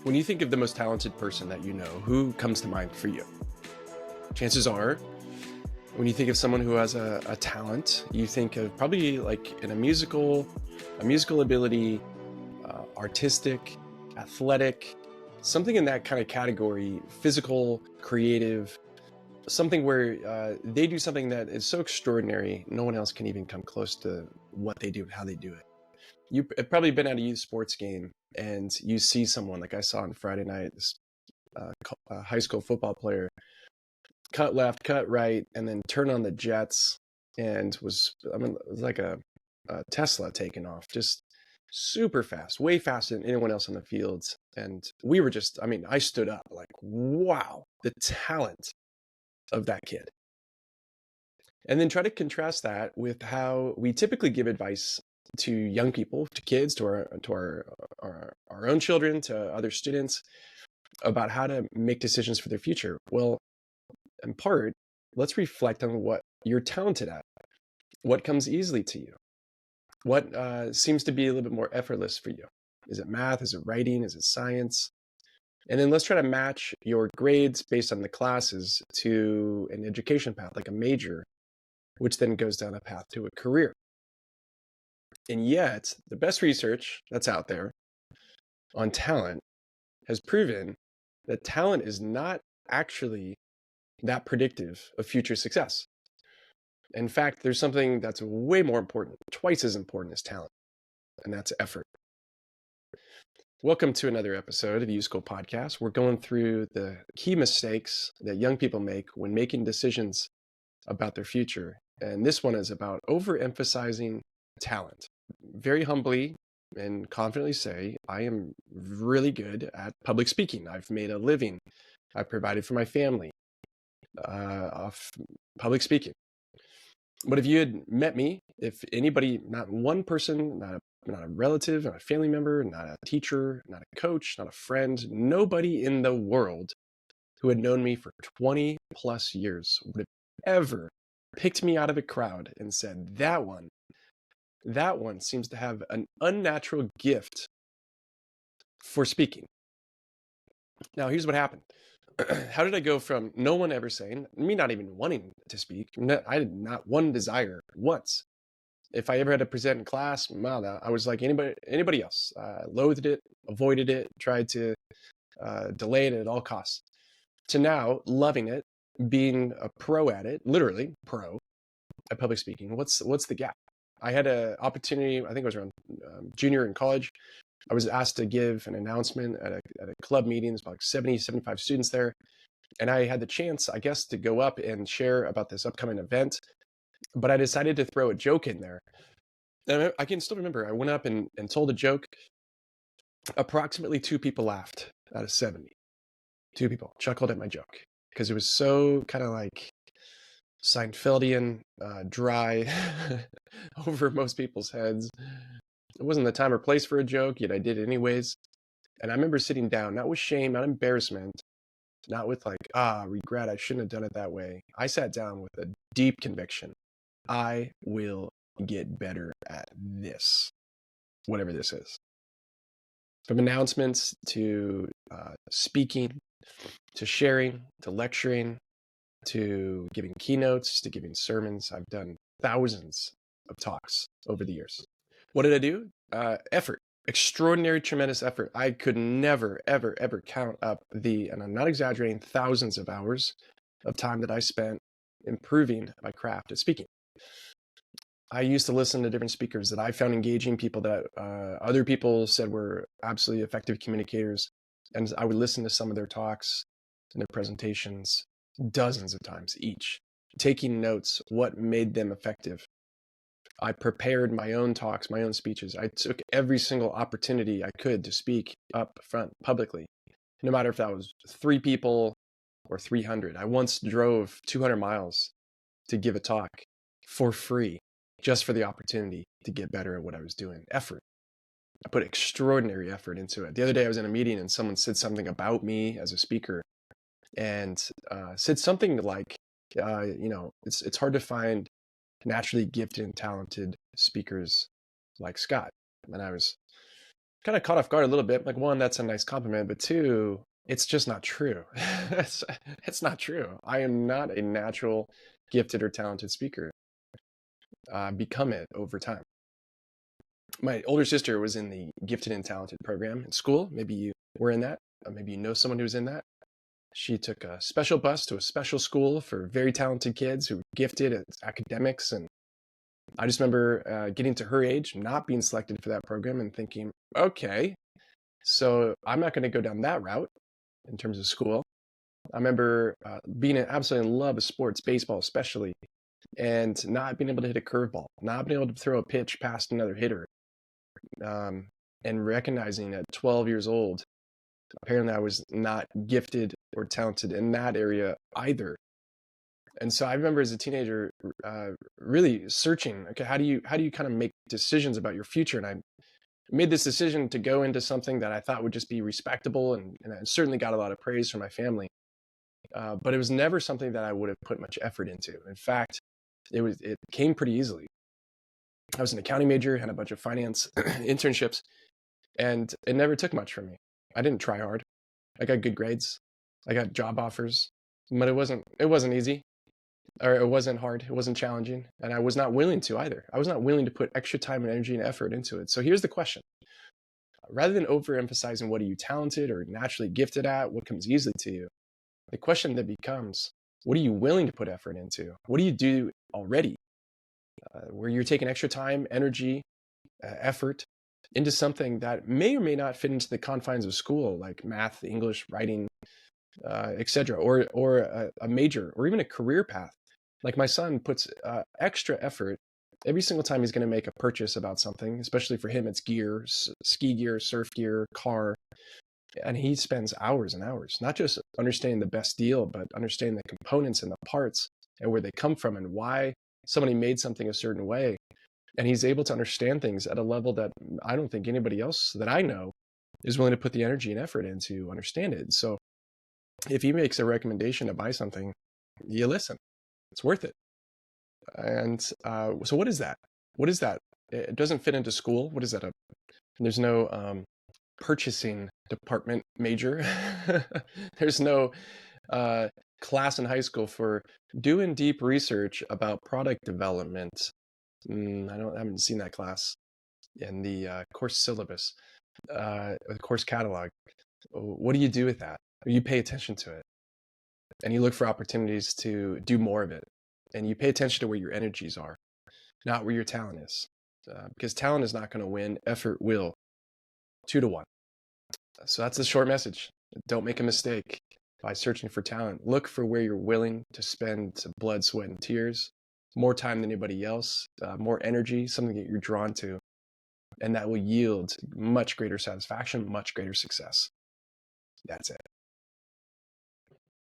When you think of the most talented person that you know, who comes to mind for you? Chances are, when you think of someone who has a talent, you think of probably like in a musical ability, artistic, athletic, something in that kind of category, physical, creative, something where they do something that is so extraordinary, no one else can even come close to what they do and how they do it. You've probably been at a youth sports game and you see someone like I saw on Friday night, this high school football player cut left, cut right, and then turn on the jets and it was like a Tesla taking off, just super fast, way faster than anyone else on the fields. And we were just, I stood up like, wow, the talent of that kid. And then try to contrast that with how we typically give advice to young people, to kids, to our own children, to other students about how to make decisions for their future. Well, in part, let's reflect on what you're talented at, what comes easily to you, what seems to be a little bit more effortless for you. Is it math? Is it writing? Is it science? And then let's try to match your grades based on the classes to an education path, like a major, which then goes down a path to a career. And yet, the best research that's out there on talent has proven that talent is not actually that predictive of future success. In fact, there's something that's way more important, twice as important as talent, and that's effort. Welcome to another episode of the YouSchool podcast. We're going through the key mistakes that young people make when making decisions about their future. And this one is about overemphasizing talent. Very humbly and confidently say, I am really good at public speaking. I've made a living. I've provided for my family off public speaking. But if you had met me, if anybody, not one person, not a relative, not a family member, not a teacher, not a coach, not a friend, nobody in the world who had known me for 20 plus years would have ever picked me out of a crowd and said, that one seems to have an unnatural gift for speaking. Now, here's what happened. How did I go from no one ever saying, me not even wanting to speak, I did not one desire once. If I ever had to present in class, I was like anybody else. Loathed it, avoided it, tried to delay it at all costs. To now, loving it, being a pro at it, literally pro at public speaking. What's the gap? I had an opportunity, I think it was around junior in college. I was asked to give an announcement at a club meeting. There's about like 70, 75 students there. And I had the chance, I guess, to go up and share about this upcoming event. But I decided to throw a joke in there. And I can still remember, I went up and told a joke. Approximately 2 people laughed out of 70. 2 people chuckled at my joke because it was so kind of like Seinfeldian, dry over most people's heads. It wasn't the time or place for a joke, yet I did it anyways. And I remember sitting down, not with shame, not embarrassment, not with like, regret, I shouldn't have done it that way. I sat down with a deep conviction. I will get better at this, whatever this is. From announcements to speaking, to sharing, to lecturing, to giving keynotes, to giving sermons. I've done thousands of talks over the years. What did I do? Effort. Extraordinary, tremendous effort. I could never, ever, ever count up and I'm not exaggerating, thousands of hours of time that I spent improving my craft at speaking. I used to listen to different speakers that I found engaging, people that other people said were absolutely effective communicators. And I would listen to some of their talks and their presentations dozens of times each, taking notes, what made them effective. I prepared my own talks, my own speeches. I took every single opportunity I could to speak up front publicly, no matter if that was 3 people or 300. I once drove 200 miles to give a talk for free, just for the opportunity to get better at what I was doing. Effort. I put extraordinary effort into it. The other day I was in a meeting and someone said something about me as a speaker and said something like, it's hard to find naturally gifted and talented speakers like Scott. And I was kind of caught off guard a little bit. Like, one, that's a nice compliment, but two, it's just not true. it's, it's not true. I am not a natural, gifted, or talented speaker. Become it over time. My older sister was in the gifted and talented program in school. Maybe you were in that. Maybe you know someone who was in that. She took a special bus to a special school for very talented kids who were gifted at academics. And I just remember getting to her age, not being selected for that program and thinking, okay, so I'm not going to go down that route in terms of school. I remember being absolutely in love with sports, baseball especially, and not being able to hit a curveball, not being able to throw a pitch past another hitter, and recognizing at 12 years old, apparently I was not gifted or talented in that area either. And so I remember as a teenager, really searching, okay, how do you kind of make decisions about your future? And I made this decision to go into something that I thought would just be respectable, and I certainly got a lot of praise from my family. But it was never something that I would have put much effort into. In fact, it came pretty easily. I was an accounting major, had a bunch of finance internships, and it never took much from me. I didn't try hard. I got good grades. I got job offers, but it wasn't easy, or it wasn't hard. It wasn't challenging, and I was not willing to either. I was not willing to put extra time and energy and effort into it. So here's the question. Rather than overemphasizing what are you talented or naturally gifted at, what comes easily to you, the question that becomes, what are you willing to put effort into? What do you do already? Where you're taking extra time, energy, effort into something that may or may not fit into the confines of school, like math, English, writing, etc., or a major, or even a career path. Like my son puts extra effort every single time he's going to make a purchase about something, especially for him, it's gear, ski gear, surf gear, car. And he spends hours and hours, not just understanding the best deal, but understanding the components and the parts and where they come from and why somebody made something a certain way. And he's able to understand things at a level that I don't think anybody else that I know is willing to put the energy and effort in to understand it. So if he makes a recommendation to buy something, you listen. It's worth it. And so what is that? What is that? It doesn't fit into school. What is that? There's no purchasing department major. There's no class in high school for doing deep research about product development. I haven't seen that class in the course syllabus, the course catalog. What do you do with that? You pay attention to it, and you look for opportunities to do more of it, and you pay attention to where your energies are, not where your talent is, because talent is not going to win. Effort will. 2-1. So that's the short message. Don't make a mistake by searching for talent. Look for where you're willing to spend blood, sweat, and tears, more time than anybody else, more energy, something that you're drawn to, and that will yield much greater satisfaction, much greater success. That's it.